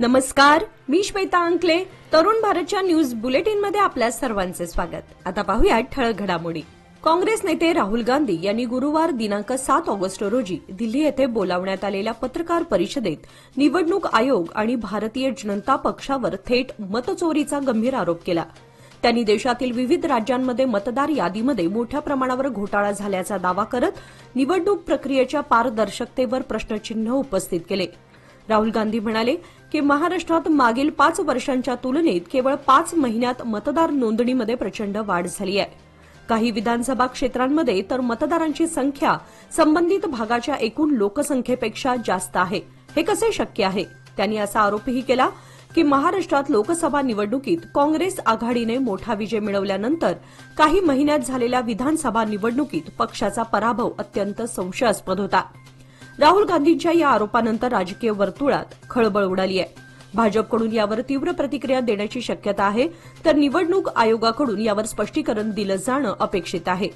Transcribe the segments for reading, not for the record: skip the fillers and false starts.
नमस्कार, मी श्वेता अंकले. तरुण भारतच्या न्यूज बुलेटिनमध्ये आपल्या सर्वांचे स्वागत. आता पाहूया ठळक घडामोडी. काँग्रेस नेते राहुल गांधी यांनी गुरुवार दिनांक 7 ऑगस्ट रोजी दिल्ली येथे बोलावण्यात आलेल्या पत्रकार परिषदेत निवडणूक आयोग आणि भारतीय जनता पक्षावर थेट मतचोरीचा गंभीर आरोप केला. त्यांनी देशातील विविध राज्यांमध्ये मतदार यादीमध्ये मोठ्या प्रमाणावर घोटाळा झाल्याचा दावा करत निवडणूक प्रक्रियेच्या पारदर्शकतेवर प्रश्नचिन्ह उपस्थित केले. राहुल गांधी म्हणाले की महाराष्ट्रात मागील 5 वर्षांच्या तुलनेत केवळ 5 महिन्यात मतदार नोंदणीमध्ये प्रचंड वाढ झाली आहे. काही विधानसभा क्षेत्रांमध्ये तर मतदारांची संख्या संबंधित भागाच्या एकूण लोकसंख्येपेक्षा जास्त आहे. हे कसे शक्य आहे? त्यांनी असा आरोपही केला की महाराष्ट्रात लोकसभा निवडणुकीत काँग्रेस आघाडीने मोठा विजय मिळवल्यानंतर काही महिन्यात झालेल्या विधानसभा निवडणुकीत पक्षाचा पराभव अत्यंत संशयास्पद होता. राहुल गांधींच्या या आरोपानंतर राजकीय वर्तुळात खळबळ उडाली आहे. भाजपकडून यावर तीव्र प्रतिक्रिया देण्याची शक्यता आहे, तर निवडणूक आयोगाकडून यावर स्पष्टीकरण दिलं जाणं अपेक्षित आहे.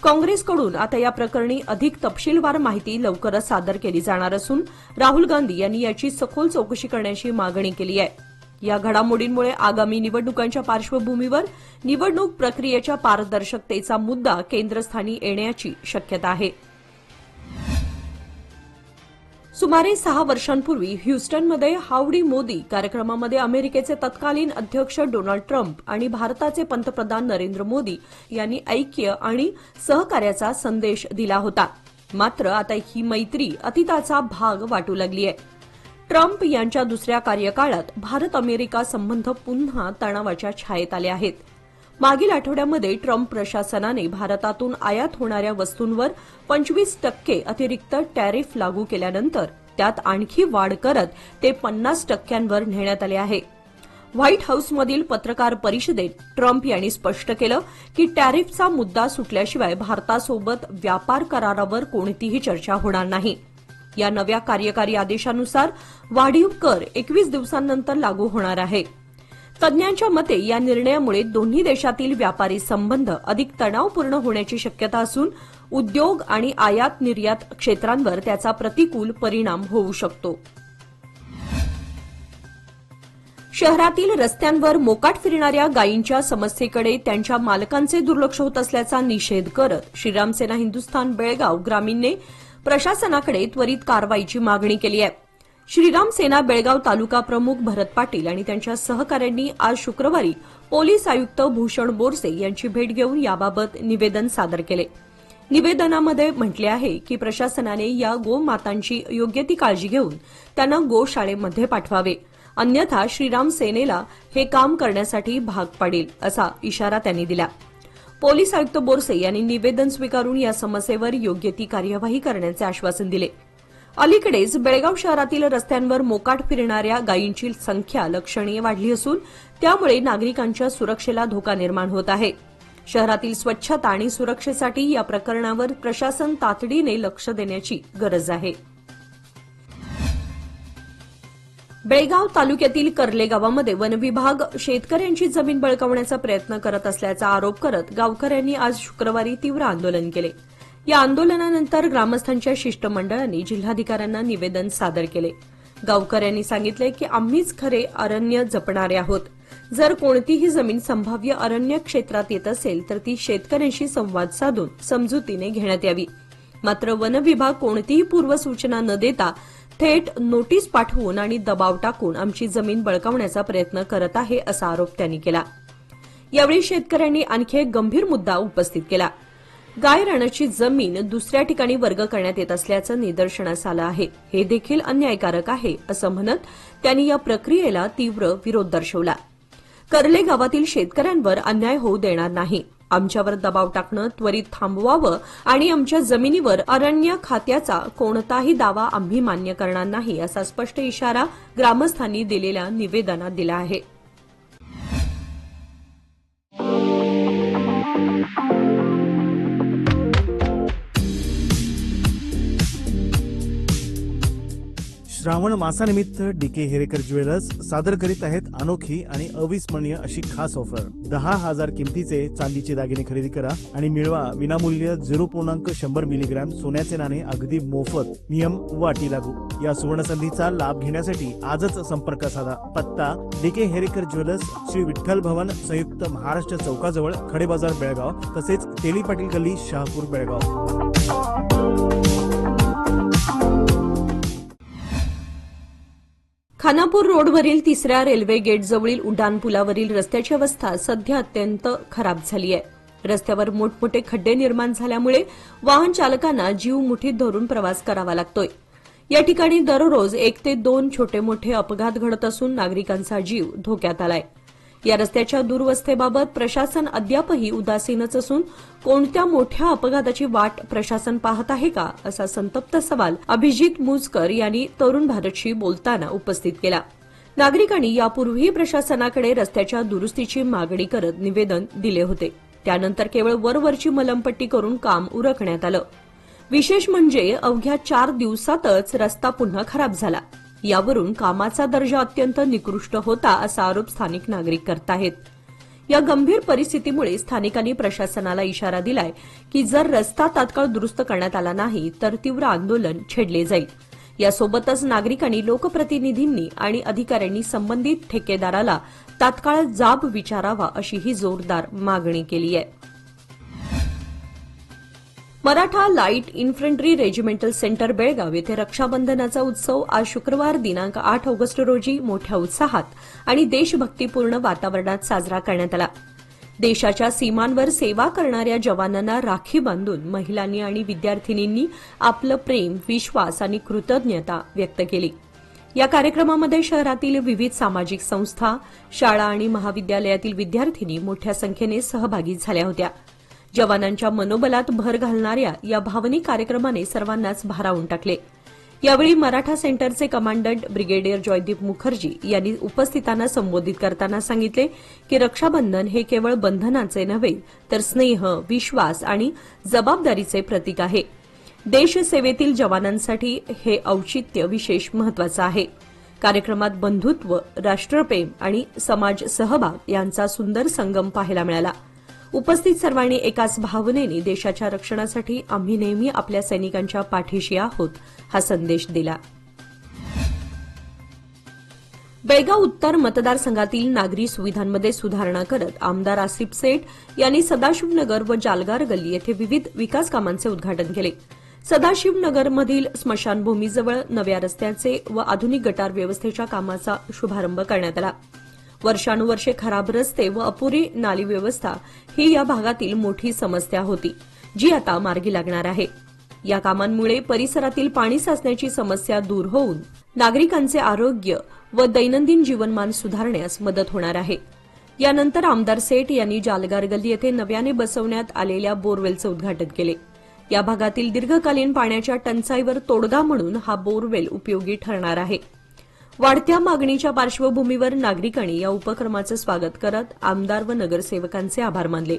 काँग्रेसकडून आता या प्रकरणी अधिक तपशीलवार माहिती लवकरच सादर केली जाणार असून राहुल गांधी यांनी याची सखोल चौकशी करण्याची मागणी केली आहे. या घडामोडींमुळे आगामी निवडणुकांच्या पार्श्वभूमीवर निवडणूक प्रक्रियेच्या पारदर्शकतेचा मुद्दा केंद्रस्थानी येण्याची शक्यता आहे. सुमारे 6 वर्षांपूर्वी ह्यूस्टनमध्ये हाऊडी मोदी कार्यक्रमामध्ये अमेरिकेचे तत्कालीन अध्यक्ष डोनाल्ड ट्रम्प आणि भारताचे पंतप्रधान नरेंद्र मोदी यांनी ऐक्य आणि सहकार्याचा संदेश दिला होता. मात्र आता ही मैत्री अतीताचा भाग वाटू लागली आहे. ट्रम्प यांच्या दुसऱ्या कार्यकाळात भारत अमेरिका संबंध पुन्हा तणावाच्या छायेत आले आहेत. मागील आठवड्यामध्ये ट्रम्प प्रशासनाने भारतातून आयात होणाऱ्या वस्तूंवर 25% अतिरिक्त टॅरिफ लागू केल्यानंतर त्यात आणखी वाढ करत ते 50% नेण्यात आले आहे. व्हाईट हाऊसमधील पत्रकार परिषदेत ट्रम्प यांनी स्पष्ट केलं की टॅरिफचा मुद्दा सुटल्याशिवाय भारतासोबत व्यापार करारावर कोणतीही चर्चा होणार नाही. या नव्या कार्यकारी आदेशानुसार वाढीव कर 21 दिवसांनंतर लागू होणार आहे. तज्ज्ञांच्या मते या निर्णयामुळे दोन्ही देशातील व्यापारी संबंध अधिक तणावपूर्ण होण्याची शक्यता असून उद्योग आणि आयात निर्यात क्षेत्रांवर त्याचा प्रतिकूल परिणाम होऊ शकतो. शहरातील रस्त्यांवर मोकाट फिरणाऱ्या गायींच्या समस्येकडे त्यांच्या मालकांचे दुर्लक्ष होत असल्याचा निषेध करत श्रीराम सेना हिंदुस्थान बेळगाव ग्रामीणने प्रशासनाकडे त्वरित कारवाईची मागणी केली आहे. श्रीराम सेना बेळगाव तालुका प्रमुख भरत पाटील आणि त्यांच्या सहकाऱ्यांनी आज शुक्रवारी पोलीस आयुक्त भूषण बोरसे यांची भेट घेऊन याबाबत निवेदन सादर केले. निवेदनामध्ये म्हटले आहे की प्रशासनाने या गोमातांची योग्य ती काळजी घेऊन त्यांना गोशाळेमध्ये पाठवावे, अन्यथा श्रीराम सेनेला हे काम करण्यासाठी भाग पाडेल असा इशारा त्यांनी दिला. पोलीस आयुक्त बोरसे यांनी निवेदन स्वीकारून या समस्येवर योग्य ती कार्यवाही करण्याचे आश्वासन दिले. अलीकडेच बेळगाव शहरातील रस्त्यांवर मोकाट फिरणाऱ्या गायींची संख्या लक्षणीय वाढली असून त्यामुळे नागरिकांच्या सुरक्षेला धोका निर्माण होत आहे. शहरातील स्वच्छता आणि सुरक्षेसाठी या प्रकरणावर प्रशासन तातडीने लक्ष देण्याची गरज आहे. बेळगाव तालुक्यातील कर्ले गावामध्ये वनविभाग शेतकऱ्यांची जमीन बळकावण्याचा प्रयत्न करत असल्याचा आरोप करत गावकऱ्यांनी आज शुक्रवारी तीव्र आंदोलन केले. या आंदोलनानंतर ग्रामस्थांच्या शिष्टमंडळांनी जिल्हाधिकाऱ्यांना निवेदन सादर केले. गावकऱ्यांनी सांगितले की आम्हीच खरे अरण्य जपणारे आहोत. जर कोणतीही जमीन संभाव्य अरण्य क्षेत्रात येत असेल तर ती शेतकऱ्यांशी संवाद साधून समजुतीने घेण्यात यावी. मात्र वनविभाग कोणतीही पूर्वसूचना न देता थेट नोटीस पाठवून आणि दबाव टाकून आमची जमीन बळकावण्याचा प्रयत्न करत आहे असा आरोप त्यांनी केला. यावेळी शेतकऱ्यांनी आणखी एक गंभीर मुद्दा उपस्थित केला. गाय रानाची जमीन दुसऱ्या ठिकाणी वर्ग करण्यात येत असल्याचं निदर्शनास आलं आहे. हे देखील अन्यायकारक आहे असं म्हणत त्यांनी या प्रक्रियेला तीव्र विरोध दर्शवला. कर्ले गावातील शेतकऱ्यांवर अन्याय होऊ देणार नाही. आमच्यावर दबाव टाकणं त्वरित थांबवावं आणि आमच्या जमिनीवर अरण्य खात्याचा कोणताही दावा आम्ही मान्य करणार नाही असा स्पष्ट इशारा ग्रामस्थांनी दिलेल्या निवेदनात दिला आहे. श्रावण मासानिमित्त डीके हेरेकर ज्वेलर्स सादर करीत आहेत अनोखी आणि अविस्मरणीय अशी खास ऑफर. 10,000 किमतीचे चांदीचे दागिने खरेदी करा आणि मिळवा विनामूल्य 0.100 मिलीग्रॅम सोन्याचे नाणे अगदी मोफत. नियम व अटी लागू. या सुवर्णसंधीचा लाभ घेण्यासाठी आजच संपर्क साधा. पत्ता डीके हेरेकर ज्वेलर्स, श्री विठ्ठल भवन, संयुक्त महाराष्ट्र चौकाजवळ, खडे बाजार, बेळगाव. तसेच तेली पाटील गल्ली, शहापूर, बेळगाव. खानापूर रोडवरील 3ऱ्या रेल्वे गेटजवळील उड्डाणपुलावरील रस्त्याची अवस्था सध्या अत्यंत खराब झाली आहे. रस्त्यावर मोठमोठे खड्डे निर्माण झाल्यामुळे वाहन चालकांना जीव मुठीत धरून प्रवास करावा लागतोय. या ठिकाणी दररोज 1 ते 2 छोटे मोठे अपघात घडत असून नागरिकांचा जीव धोक्यात आलाय. या रस्त्याच्या दुरवस्थेबाबत प्रशासन अद्यापही उदासीनच असून कोणत्या मोठ्या अपघाताची वाट प्रशासन पाहत आहे का, असा संतप्त सवाल अभिजित मुजकर यांनी तरुण भारतशी बोलताना उपस्थित केला. नागरिकांनी यापूर्वीही प्रशासनाकडे रस्त्याच्या दुरुस्तीची मागणी करत निवेदन दिले होते. त्यानंतर केवळ वरवरची मलमपट्टी करून काम उरकण्यात आलं. विशेष म्हणजे अवघ्या 4 दिवसातच रस्ता पुन्हा खराब झाला. यावरून कामाचा दर्जा अत्यंत निकृष्ट होता, असा आरोप स्थानिक नागरिक करत आहेत. या गंभीर परिस्थितीमुळे स्थानिकांनी प्रशासनाला इशारा दिलाय की जर रस्ता तात्काळ दुरुस्त करण्यात आला नाही तर तीव्र आंदोलन छेडले जाईल. यासोबतच नागरिकांनी, लोकप्रतिनिधींनी आणि अधिकाऱ्यांनी संबंधित ठेकेदाराला तात्काळ जाब विचारावा, अशीही जोरदार मागणी केली आहे. Maratha light infantry regimental centre Belgaum येथे रक्षाबंधनाचा उत्सव आज शुक्रवार दिनांक 8 ऑगस्ट रोजी मोठ्या उत्साहात आणि देशभक्तीपूर्ण वातावरणात साजरा करण्यात आला. देशाच्या सीमांवर सेवा करणाऱ्या जवानांना राखी बांधून महिलांनी आणि विद्यार्थिनींनी आपलं प्रेम, विश्वास आणि कृतज्ञता व्यक्त केली. या कार्यक्रमामध्ये शहरातील विविध सामाजिक संस्था, शाळा आणि महाविद्यालयातील विद्यार्थिनी मोठ्या संख्येने सहभागी झाल्या होत्या. जवानांच्या मनोबलात भर घालणाऱ्या या भावनिक कार्यक्रमाने सर्वांनाच भारावून टाकले. यावेळी मराठा सेंटरचे कमांडंट ब्रिगेडियर जयदीप मुखर्जी यांनी उपस्थितांना संबोधित करताना सांगितले की रक्षाबंधन हे केवळ बंधनाचे नव्हे तर स्नेह, विश्वास आणि जबाबदारीचे प्रतीक आहे. देशसेवेतील जवानांसाठी हे औचित्य विशेष महत्वाचं आहे. कार्यक्रमात बंधुत्व, राष्ट्रप्रेम आणि समाज सहभाग यांचा सुंदर संगम पाहायला मिळाला. उपस्थित सर्वांनी एकाच भावनेने देशाच्या रक्षणासाठी आम्ही नेहमी आपल्या सैनिकांच्या पाठीशी आहोत हा संदेश दिला. बेळगाव उत्तर मतदारसंघातील नागरी सुविधांमध्ये सुधारणा करत आमदार आसिफ सेठ यांनी सदाशिवनगर व जालगार गल्ली येथे विविध विकास कामांचे उद्घाटन केले. सदाशिवनगरमधील स्मशानभूमीजवळ नव्या रस्त्याचे व आधुनिक गटार व्यवस्थेच्या कामाचा शुभारंभ करण्यात आला. वर्षानुवर्षे खराब रस्ते व अपुरी नाली व्यवस्था ही या भागातील मोठी समस्या होती, जी आता मार्गी लागणार आहे. या कामांमुळे परिसरातील पाणी साचण्याची समस्या दूर होऊन नागरिकांचे आरोग्य व दैनंदिन जीवनमान सुधारण्यास मदत होणार आहे. यानंतर आमदार सेठ यांनी जालगार गल्ली येथे नव्याने बसवण्यात आलेल्या बोरवेलचे उद्घाटन केले. या भागातील दीर्घकालीन पाण्याच्या टंचाईवर तोडगा म्हणून हा बोरवेल उपयोगी ठरणार आहे. वाढत्या मागणीच्या पार्श्वभूमीवर नागरिकांनी या उपक्रमाचं स्वागत करत आमदार व नगरसेवकांचे आभार मानले.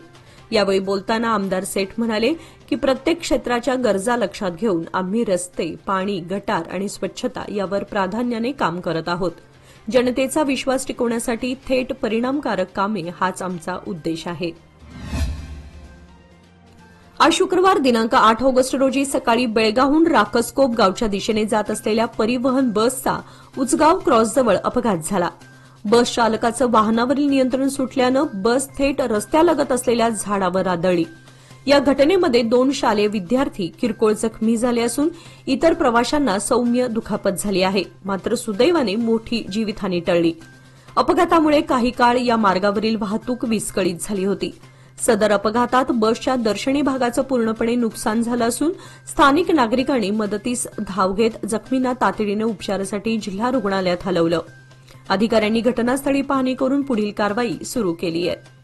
यावेळी बोलताना आमदार सेठ म्हणाले की प्रत्येक क्षेत्राच्या गरजा लक्षात घेऊन आम्ही रस्ते, पाणी, गटार आणि स्वच्छता यावर प्राधान्याने काम करत आहोत. जनतेचा विश्वास टिकवण्यासाठी थेट परिणामकारक कामे हाच आमचा उद्देश आहे. आज शुक्रवार दिनांक 8 ऑगस्ट रोजी सकाळी बेळगावहून राकसकोप गावच्या दिशेने जात असलेल्या परिवहन बसचा उचगाव क्रॉसजवळ अपघात झाला. बस चालकाचं वाहनावरील नियंत्रण सुटल्यानं बस थेट रस्त्यालगत असलेल्या झाडावर आदळली. या घटनेमध्ये 2 शालेय विद्यार्थी किरकोळ जखमी झाले असून इतर प्रवाशांना सौम्य दुखापत झाली आहे. मात्र सुदैवाने मोठी जीवितहानी टळली. अपघातामुळे काही काळ या मार्गावरील वाहतूक विस्कळीत झाली होती. सदर अपघातात बसच्या दर्शनी भागाचं पूर्णपणे नुकसान झालं असून स्थानिक नागरिकांनी मदतीस धाव घेत जखमींना तातडीने उपचारासाठी जिल्हा रुग्णालयात हलवलं. अधिकाऱ्यांनी घटनास्थळी पाहणी करून पुढील कारवाई सुरू केली आहे.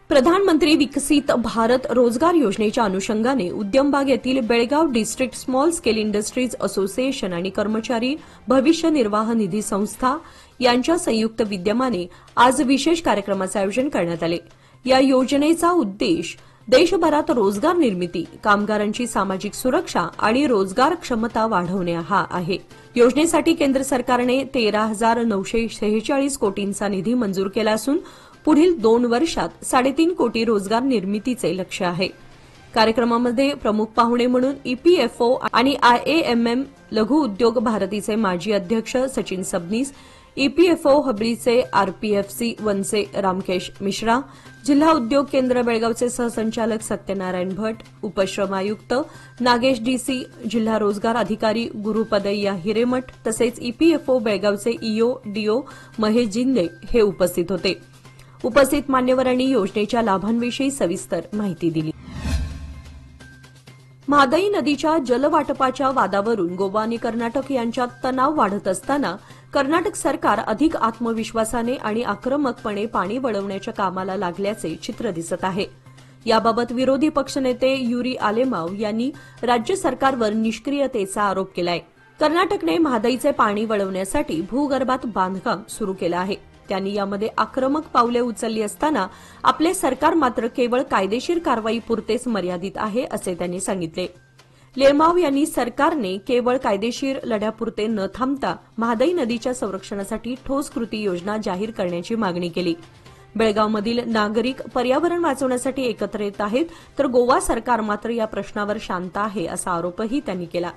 प्रधानमंत्री विकसित भारत रोजगार योजनेच्या अनुषंगाने उद्यमबाग येथील Belgaum district small scale industries association आणि कर्मचारी भविष्य निर्वाह निधी संस्था यांच्या संयुक्त विद्यमाने आज विशेष कार्यक्रमाचे आयोजन करण्यात आले. या योजनेचा उद्देश देशभरात रोजगार निर्मिती, कामगारांची सामाजिक सुरक्षा आणि रोजगार क्षमता वाढवणे हा आहे. योजनेसाठी केंद्र सरकारने 13,946 कोटींचा निधी मंजूर केला असून पुढील 2 वर्षात 3.5 कोटी रोजगार निर्मितीचे लक्ष्य आहे. कार्यक्रमामध्ये प्रमुख पाहुणे म्हणून ईपीएफओ आणि आयएएमएम लघु उद्योग भारतीचे माजी अध्यक्ष सचिन सबनीस, ईपीएफओ हबळीचे आरपीएफसी वनचे रामकेश मिश्रा, जिल्हा उद्योग केंद्र बेळगावचे सहसंचालक सत्यनारायण भट, उपश्रम आयुक्त नागेश डीसी, जिल्हा रोजगार अधिकारी गुरुपदैया हिरेमठ तसेच ईपीएफओ बेळगावचे ईओ डीओ महेश जिंदे हे उपस्थित होते. उपस्थित मान्यवरांनी योजनेच्या लाभांविषयी सविस्तर माहिती दिली. महादाई नदीच्या जलवाटपाच्या वादावरून गोवा आणि कर्नाटक यांच्यात तणाव वाढत असताना कर्नाटक सरकार अधिक आत्मविश्वासाने आणि आक्रमकपणे पाणी वळवण्याच्या कामाला लागल्याचे चित्र दिसत आहे. याबाबत विरोधी पक्षनेते युरी आलेमाव यांनी राज्य सरकारवर निष्क्रियतेचा आरोप केलाय. कर्नाटकने महादाईचे पाणी वळवण्यासाठी भूगर्भात बांधकाम सुरू केलं आहे. त्यांनी यामध्ये आक्रमक पावले उचलली असताना आपले सरकार मात्र केवळ कायदेशीर कारवाईपुरतेच मर्यादित आहे असे त्यांनी सांगितले. लेमाव यांनी सरकारने केवळ कायदेशीर लढ्यापुरते न थांबता महादाई नदीच्या संरक्षणासाठी ठोस कृती योजना जाहीर करण्याची मागणी केली. बेळगावमधील नागरिक पर्यावरण वाचवण्यासाठी एकत्र येत आहेत, तर गोवा सरकार मात्र या प्रश्नावर शांत आहे असा आरोपही त्यांनी केला.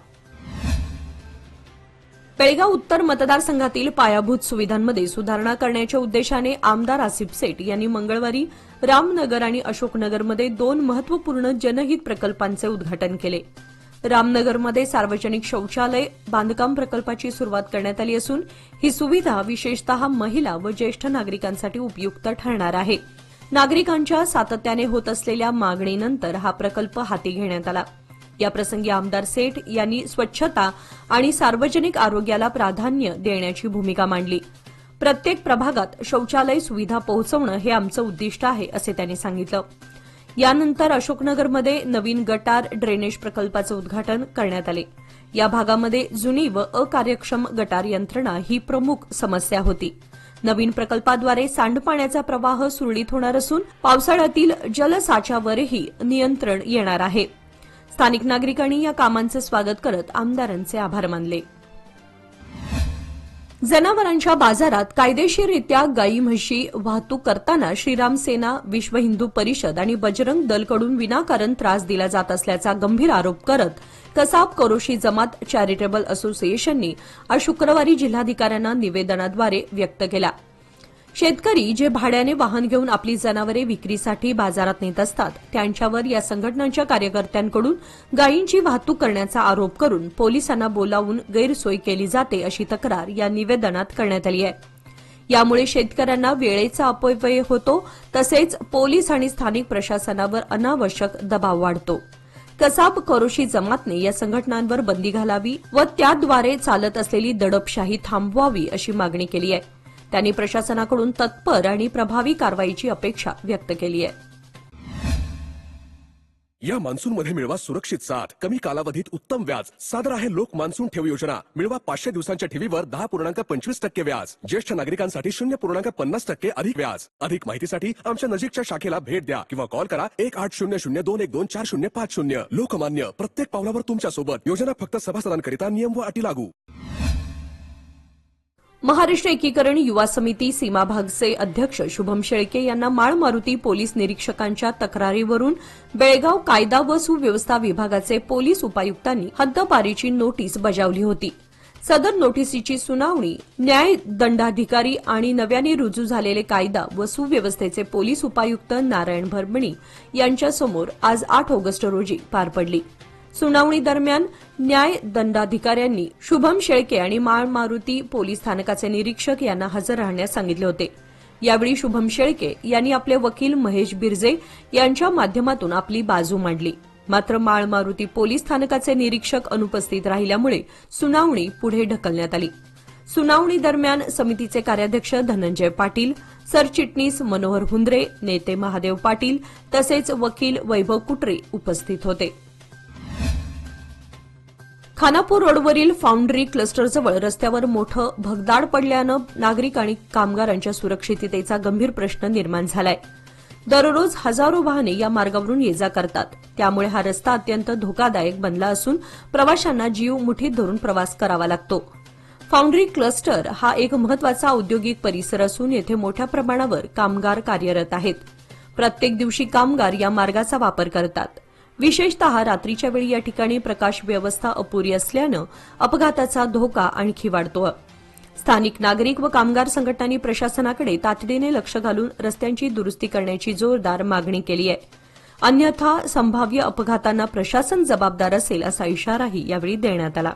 बेळगाव उत्तर मतदारसंघातील पायाभूत सुविधांमध्ये सुधारणा करण्याच्या उद्देशाने आमदार आसिफ सेठ यांनी मंगळवारी रामनगर आणि अशोकनगरमध्ये 2 महत्वपूर्ण जनहित प्रकल्पांचे उद्घाटन केले. रामनगरमध्ये सार्वजनिक शौचालय बांधकाम प्रकल्पाची सुरुवात करण्यात आली असून ही सुविधा विशेषतः महिला व ज्येष्ठ नागरिकांसाठी उपयुक्त ठरणार आहे. नागरिकांच्या सातत्याने होत असलेल्या मागणीनंतर हा प्रकल्प हाती घेण्यात आला. याप्रसंगी आमदार सेठ यांनी स्वच्छता आणि सार्वजनिक आरोग्याला प्राधान्य देण्याची भूमिका मांडली. प्रत्येक प्रभागात शौचालय सुविधा पोहोचवणं हे आमचं उद्दिष्ट आहे असे त्यांनी सांगितलं. यानंतर अशोकनगरमध्ये नवीन गटार ड्रेनेज प्रकल्पाचं उद्घाटन करण्यात आले. या भागामध्ये जुनी व अकार्यक्षम गटार यंत्रणा ही प्रमुख समस्या होती. नवीन प्रकल्पाद्वारे सांडपाण्याचा प्रवाह सुरळीत होणार असून पावसाळ्यातील जलसाच्यावरही नियंत्रण येणार आहे. स्थानिक नागरिकांनी या कामांचे स्वागत करत आमदारांचे आभार मानले. जनावरांच्या बाजारात कायदेशीररित्या गायी म्हशी वाहतूक करताना श्रीराम सेना, विश्व हिंदू परिषद आणि बजरंग दलकडून विनाकारण त्रास दिला जात असल्याचा गंभीर आरोप करत कसाब करोशी जमात चॅरिटेबल असोसिएशनने आज शुक्रवारी जिल्हाधिकाऱ्यांना निवेदनाद्वारे व्यक्त केला. शेतकरी जे भाड्याने वाहन घेऊन आपली जनावरे विक्रीसाठी बाजारात नेत असतात त्यांच्यावर या संघटनांच्या कार्यकर्त्यांकडून गायींची वाहतूक करण्याचा आरोप करून पोलिसांना बोलावून गैरसोय केली जाते अशी तक्रार या निवेदनात करण्यात आली आहे. यामुळे शेतकऱ्यांना वेळेचा अपव्यय होतो तसेच पोलीस आणि स्थानिक प्रशासनावर अनावश्यक दबाव वाढतो. कसाब करोशी जमातने या संघटनांवर बंदी घालावी व त्याद्वारे चालत असलेली दडपशाही थांबवावी अशी मागणी केली आहे. त्यांनी प्रशासनाकडून तत्पर आणि प्रभावी कारवाईची अपेक्षा व्यक्त केली आहे. या मान्सूनमध्ये मिळवा सुरक्षित साथ, कमी कालावधीत उत्तम व्याज. सादर आहे लोक मान्सून ठेव योजना. मिळवा 500 दिवसांच्या ठेवीवर 10.25% व्याज. ज्येष्ठ नागरिकांसाठी 0.50% अधिक व्याज. अधिक माहितीसाठी आमच्या नजीकच्या शाखेला भेट द्या किंवा कॉल करा 1800-212-4050. लोकमान्य, प्रत्येक पावलावर तुमच्या सोबत. योजना फक्त सभासदांकरिता, नियम व अटी लागू. महाराष्ट्र एकीकरण युवा समिती सीमाभागचे अध्यक्ष शुभम शेळके यांना माळ मारुती पोलीस निरीक्षकांच्या तक्रारीवरून बेळगाव कायदा व सुव्यवस्था विभागाचे पोलीस उपायुक्तांनी हद्दपारीची नोटीस बजावली होती. सदर नोटीसीची सुनावणी न्याय दंडाधिकारी आणि नव्याने रुजू झालेले कायदा व सुव्यवस्थेचे पोलीस उपायुक्त नारायण भरमणी यांच्यासमोर आज 8 ऑगस्ट रोजी पार पडली. सुनावणी दरम्यान न्याय दंडाधिकाऱ्यांनी शुभम शेळके आणि माळ मारुती पोलीस स्थानकाचे निरीक्षक यांना हजर राहण्यास सांगितले होते. यावेळी शुभम शेळके यांनी आपले वकील महेश बिरजे यांच्या माध्यमातून आपली बाजू मांडली. मात्र माळ मारुती पोलीस स्थानकाचे निरीक्षक अनुपस्थित राहिल्यामुळे सुनावणी पुढे ढकलण्यात आली. सुनावणी दरम्यान समितीचे कार्याध्यक्ष धनंजय पाटील, सरचिटणीस मनोहर हुंद्रे, नेते महादेव पाटील तसेच वकील वैभव कुटरे उपस्थित होते. खानापूर रोडवरील फाउंड्री क्लस्टरजवळ रस्त्यावर मोठं भगदाड पडल्यानं नागरिक आणि कामगारांच्या सुरक्षिततेचा गंभीर प्रश्न निर्माण झालाय. दररोज हजारो वाहने या मार्गावरून ये जा करतात. त्यामुळे हा रस्ता अत्यंत धोकादायक बनला असून प्रवाशांना जीव मुठीत धरून प्रवास करावा लागतो. फाउंड्री क्लस्टर हा एक महत्वाचा औद्योगिक परिसर असून येथे मोठ्या प्रमाणावर कामगार कार्यरत आहेत. प्रत्येक दिवशी कामगार या मार्गाचा वापर करतात. विशेषतः रात्रीच्या वेळी या ठिकाणी प्रकाश व्यवस्था अपुरी असल्यानं अपघाताचा धोका आणखी वाढतो. स्थानिक नागरिक व कामगार संघटनांनी प्रशासनाकडे तातडीने लक्ष घालून रस्त्यांची दुरुस्ती करण्याची जोरदार मागणी केली आहे. अन्यथा संभाव्य अपघातांना प्रशासन जबाबदार असेल असा इशाराही यावेळी देण्यात आला.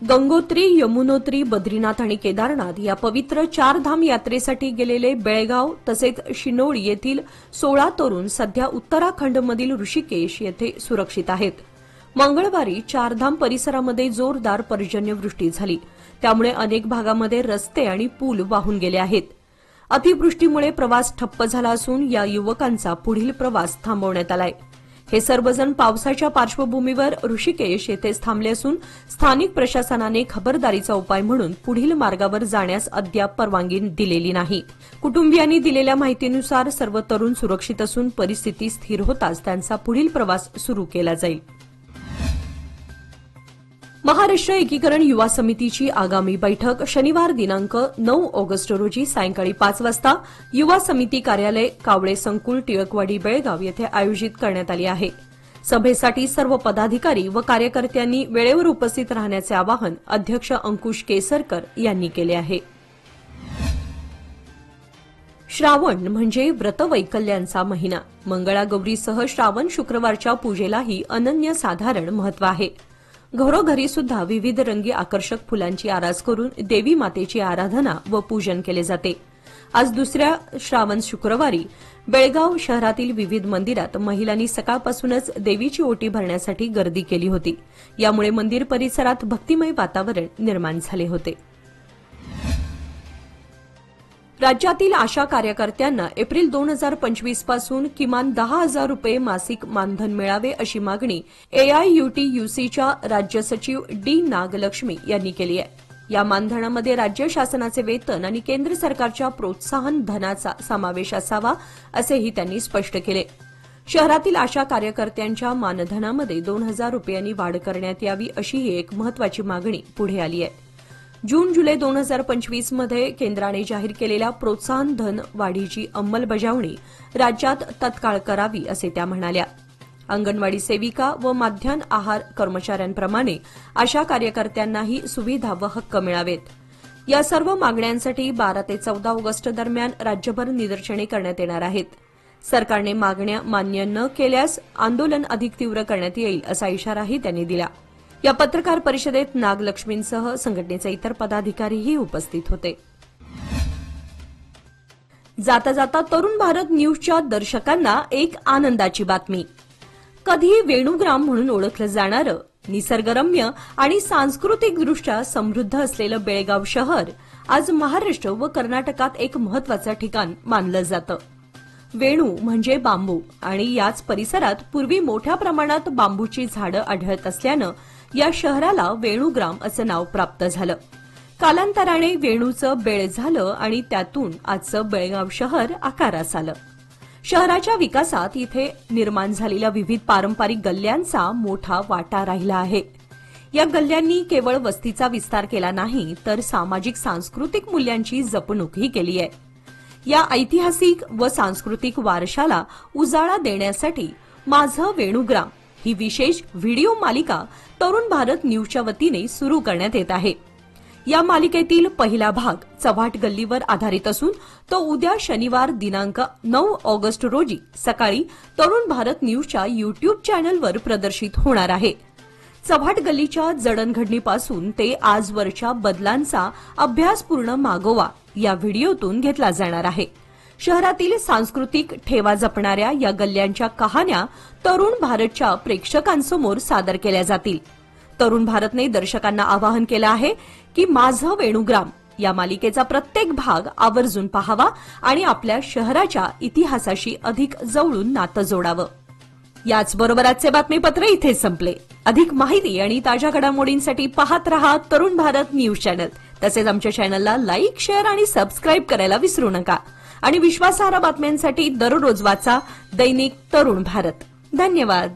गंगोत्री, यमुनोत्री, बद्रीनाथ आणि केदारनाथ या पवित्र चारधाम यात्रेसाठी गेलेले बेळगाव तसेच शिनोळ येथील 16 तरुण सध्या उत्तराखंडमधील ऋषिकेश येथे सुरक्षित आहेत. मंगळवारी चारधाम परिसरामध्ये जोरदार पर्जन्यवृष्टी झाली. त्यामुळे अनेक भागामध्ये रस्ते आणि पूल वाहून गेले आहेत. अतिवृष्टीमुळे प्रवास ठप्प झाला असून या युवकांचा पुढील प्रवास थांबवण्यात आलाय. हे सर्वजण पावसाच्या पार्श्वभूमीवर ऋषिकेश येथेच थांबले असून स्थानिक प्रशासनाने खबरदारीचा उपाय म्हणून पुढील मार्गावर जाण्यास अद्याप परवानगी दिलेली नाही. कुटुंबियांनी दिलेल्या माहितीनुसार सर्व तरुण सुरक्षित असून परिस्थिती स्थिर होताच त्यांचा पुढील प्रवास सुरू केला जाईल. महाराष्ट्र एकीकरण युवा समितीची आगामी बैठक शनिवार दिनांक 9 ऑगस्ट रोजी सायंकाळी 5 वाजता युवा समिती कार्यालय कावळे संकुल टिळकवाडी बेळगाव येथे आयोजित करण्यात आली आहे. सभेसाठी सर्व पदाधिकारी व कार्यकर्त्यांनी वेळेवर उपस्थित राहण्याचे आवाहन अध्यक्ष अंकुश केसरकर यांनी केले आहे. श्रावण म्हणजे व्रतवैकल्यांचा महिना. मंगळागौरीसह श्रावण शुक्रवारच्या पूजेलाही अनन्यसाधारण महत्व आहे. घरोघरी सुद्धा विविध रंगी आकर्षक फुलांची आरास करून देवी मातेची आराधना व पूजन केले जाते. आज दुसऱ्या श्रावण शुक्रवारी बेळगाव शहरातील विविध मंदिरात महिलांनी सकाळपासूनच देवीची ओटी भरण्यासाठी गर्दी केली होती. यामुळे मंदिर परिसरात भक्तिमय वातावरण निर्माण झाले होते. राज्यातील आशा कार्यकर्त्यांना एप्रिल 2025 पासून किमान 10,000 रुपये मासिक मानधन मिळावे अशी मागणी एआययुटीयूसीच्या राज्य सचिव डी नागलक्ष्मी यांनी केली आहे. या मानधनामध्ये राज्य शासनाचे वेतन आणि केंद्र सरकारच्या प्रोत्साहन धनाचा समावेश असावा असेही त्यांनी स्पष्ट केले. शहरातील आशा कार्यकर्त्यांच्या मानधनामध्ये 2,000 रुपयांनी वाढ करण्यात यावी अशीही एक महत्वाची मागणी पुढे आली आहे. जून-जुलै 2025 मध्ये केंद्राने जाहीर केलेल्या प्रोत्साहन धन वाढीची अंमलबजावणी राज्यात तत्काळ करावी असे त्या म्हणाल्या. अंगणवाडी सेविका व माध्यान्ह आहार कर्मचाऱ्यांप्रमाणे आशा कार्यकर्त्यांनाही सुविधा व हक्क मिळावेत. या सर्व मागण्यांसाठी 12 ते 14 ऑगस्ट दरम्यान राज्यभर निदर्शने करण्यात येणार आहेत. सरकारने मागण्या मान्य न केल्यास आंदोलन अधिक तीव्र करण्यात येईल असा इशाराही त्यांनी दिला. या पत्रकार परिषदेत नागलक्ष्मींसह संघटनेचे इतर पदाधिकारीही उपस्थित होते. जाता जाता तरुण भारत न्यूजच्या दर्शकांना एक आनंदाची बातमी. कधी वेणुग्राम म्हणून ओळखलं जाणारं निसर्गरम्य आणि सांस्कृतिकदृष्ट्या समृद्ध असलेलं बेळगाव शहर आज महाराष्ट्र व कर्नाटकात एक महत्वाचं ठिकाण मानलं जातं. वेणू म्हणजे बांबू आणि याच परिसरात पूर्वी मोठ्या प्रमाणात बांबूची झाडं आढळत असल्यानं या शहराला वेणुग्राम असं नाव प्राप्त झालं. कालांतराने वेणूचं बेळ झालं आणि त्यातून आजचं बेळगाव शहर आकारास आलं. शहराच्या विकासात इथे निर्माण झालेल्या विविध पारंपरिक गल्ल्यांचा मोठा वाटा राहिला आहे. या गल्ल्यांनी केवळ वस्तीचा विस्तार केला नाही तर सामाजिक सांस्कृतिक मूल्यांची जपणूकही केली आहे. या ऐतिहासिक व सांस्कृतिक वारशाला उजाळा देण्यासाठी माझं वेणुग्राम ही विशेष व्हिडिओ मालिका तरुण भारत न्यूजच्या वतीने सुरू करण्यात येत आहे. या मालिकेतील पहिला भाग चव्हाट गल्लीवर आधारित असून तो उद्या शनिवार दिनांक 9 ऑगस्ट रोजी सकाळी तरुण भारत न्यूजच्या युट्यूब चॅनलवर प्रदर्शित होणार आहे. चव्हाट गल्लीच्या जडणघडणीपासून ते आजवरच्या बदलांचा अभ्यासपूर्ण मागोवा या व्हिडिओतून घेतला जाणार आहे. शहरातील सांस्कृतिक ठेवा जपणाऱ्या या गल्ल्यांच्या कहाण्या तरुण भारतच्या प्रेक्षकांसमोर सादर केल्या जातील. तरुण भारतने दर्शकांना आवाहन केलं आहे की माझं वेणुग्राम या मालिकेचा प्रत्येक भाग आवर्जून पाहावा आणि आपल्या शहराच्या इतिहासाशी अधिक जवळून नातं जोडावं. याचबरोबर आजचे बातमीपत्र इथे संपले. अधिक माहिती आणि ताज्या घडामोडींसाठी पाहत रहा तरुण भारत न्यूज चॅनल. तसेच आमच्या चॅनलला लाईक, शेअर आणि सबस्क्राईब करायला विसरू नका. आणि विश्वासार्ह बातम्यांसाठी दररोज वाचा दैनिक तरुण भारत. धन्यवाद.